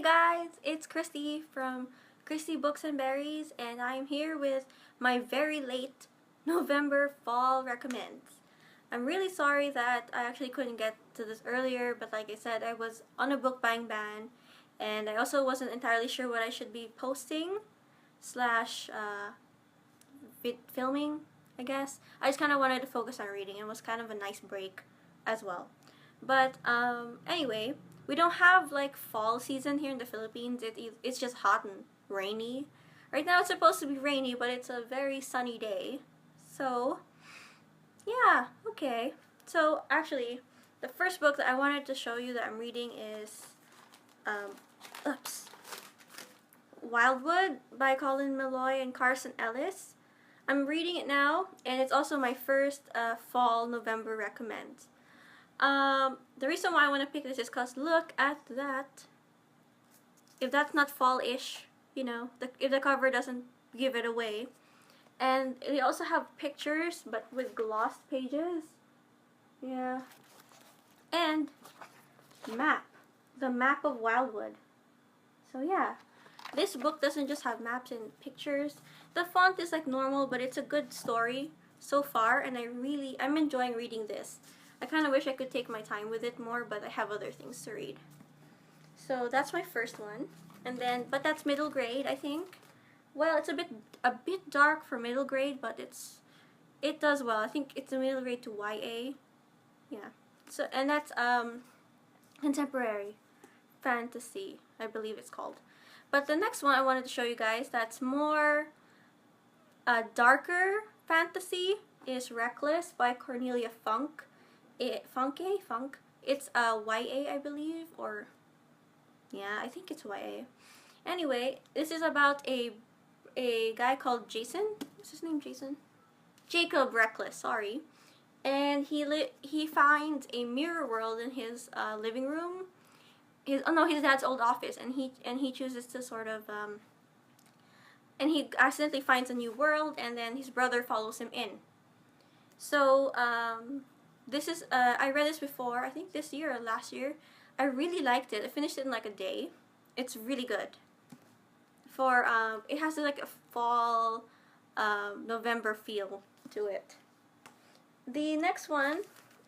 guys, it's Christy from Christy Books and Berries, and I'm here with my very late November fall recommends. I'm really sorry that I actually couldn't get to this earlier, but like I said, I was on a book buying ban, and I also wasn't entirely sure what I should be posting slash filming, I guess. I just kind of wanted to focus on reading. It was kind of a nice break as well. But anyway, we don't have like fall season here in the Philippines. It's just hot and rainy. Right now it's supposed to be rainy, but it's a very sunny day. So, yeah, okay. So, actually, the first book that I wanted to show you that I'm reading is Wildwood by Colin, Meloy, and Carson, Ellis. I'm reading it now, and it's also my first fall November recommend. The reason why I want to pick this is because look at that. If that's not fall-ish, you know, if the cover doesn't give it away. And they also have pictures, but with glossed pages. Yeah. And map. The map of Wildwood. So yeah. This book doesn't just have maps and pictures. The font is like normal, but it's a good story so far, and I'm enjoying reading this. I kind of wish I could take my time with it more, but I have other things to read. So that's my first one. And then, but that's middle grade, I think. Well, it's a bit dark for middle grade, but it does well. I think it's a middle grade to YA. Yeah. So, and that's contemporary fantasy, I believe it's called. But the next one I wanted to show you guys that's more darker fantasy is Reckless by Cornelia Funke. Funke? It's YA, I believe, or yeah, I think it's YA. Anyway, this is about a guy called Jason. What's his name? Jason? Jacob Reckless, sorry. And he finds a mirror world in his living room. His dad's old office, and he chooses to sort of and he accidentally finds a new world, and then his brother follows him in. So this is I read this before, I think this year or last year. I really liked it. I finished it in like a day. It's really good. For it has like a fall November feel to it. The next one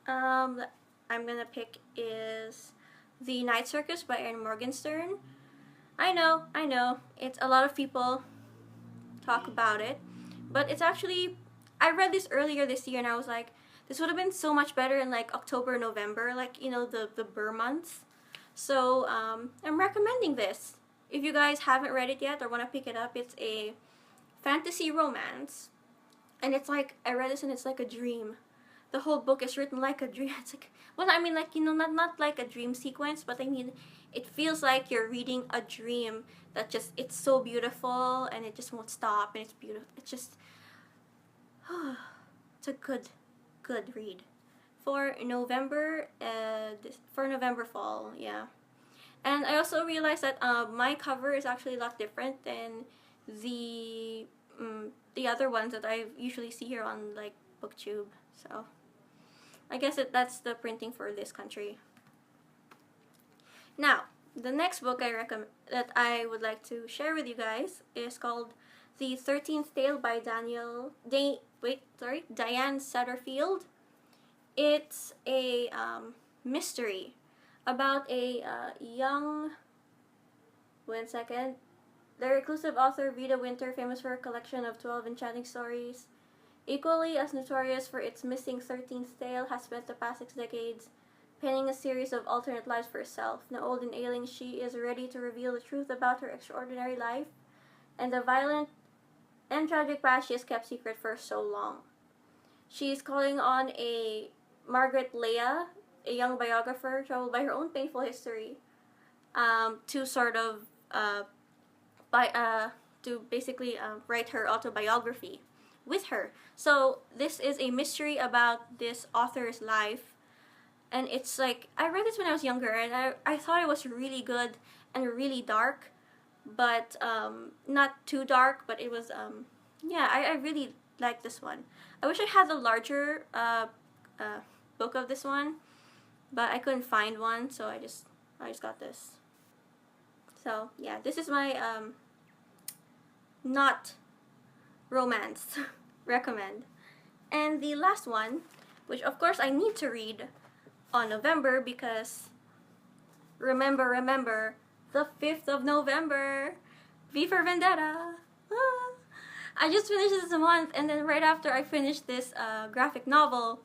that I'm gonna pick is The Night Circus by Erin Morgenstern. I know, it's a lot of people talk about it, but it's actually, I read this earlier this year and I was like, this would have been so much better in like October, November, like, you know, the Burr months. So I'm recommending this. If you guys haven't read it yet or want to pick it up, it's a fantasy romance, and it's like, I read this and it's like a dream. The whole book is written like a dream. It's like, well, I mean, like, you know, not like a dream sequence, but I mean, it feels like you're reading a dream that just, it's so beautiful and it just won't stop, and it's beautiful. It's just, it's a good read for November, November fall, yeah. And I also realized that my cover is actually a lot different than the other ones that I usually see here on like BookTube. So I guess that's the printing for this country. Now, the next book that I would like to share with you guys is called The 13th Tale by Diane Setterfield. It's a mystery about a the reclusive author Vida Winter, famous for a collection of 12 enchanting stories, equally as notorious for its missing 13th tale, has spent the past 6 decades penning a series of alternate lives for herself. Now old and ailing, she is ready to reveal the truth about her extraordinary life and the violent and tragic past she has kept secret for so long. She is calling on a Margaret Leah, a young biographer troubled by her own painful history, to sort of basically write her autobiography with her. So this is a mystery about this author's life, and it's like, I read this when I was younger, and I thought it was really good and really dark, but not too dark, but it was yeah, I really like this one. I wish I had the larger book of this one, but I couldn't find one, so I just got this. So yeah, this is my not romance recommend. And the last one, which of course I need to read on November because remember, the 5th of November, V for Vendetta. Ah. I just finished this month, and then right after I finished this graphic novel,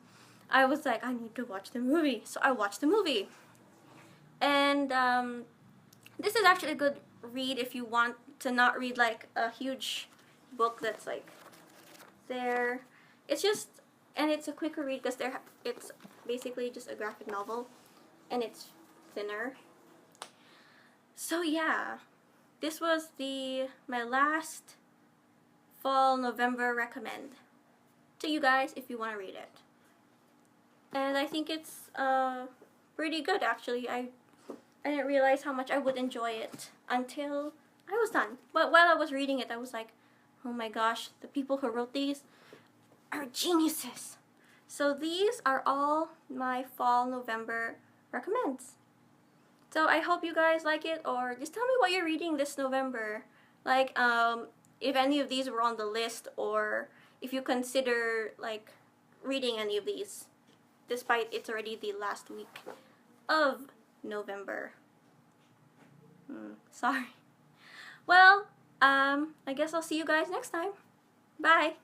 I was like, I need to watch the movie. So I watched the movie. And this is actually a good read if you want to not read like a huge book that's like there. It's just, and it's a quicker read because it's basically just a graphic novel, and it's thinner. So yeah, this was my last fall November recommend to you guys if you want to read it. And I think it's pretty good actually. I didn't realize how much I would enjoy it until I was done. But while I was reading it, I was like, oh my gosh, the people who wrote these are geniuses. So these are all my fall November recommends. So I hope you guys like it, or just tell me what you're reading this November. Like, if any of these were on the list, or if you consider like reading any of these, despite it's already the last week of November. Sorry. Well, I guess I'll see you guys next time. Bye.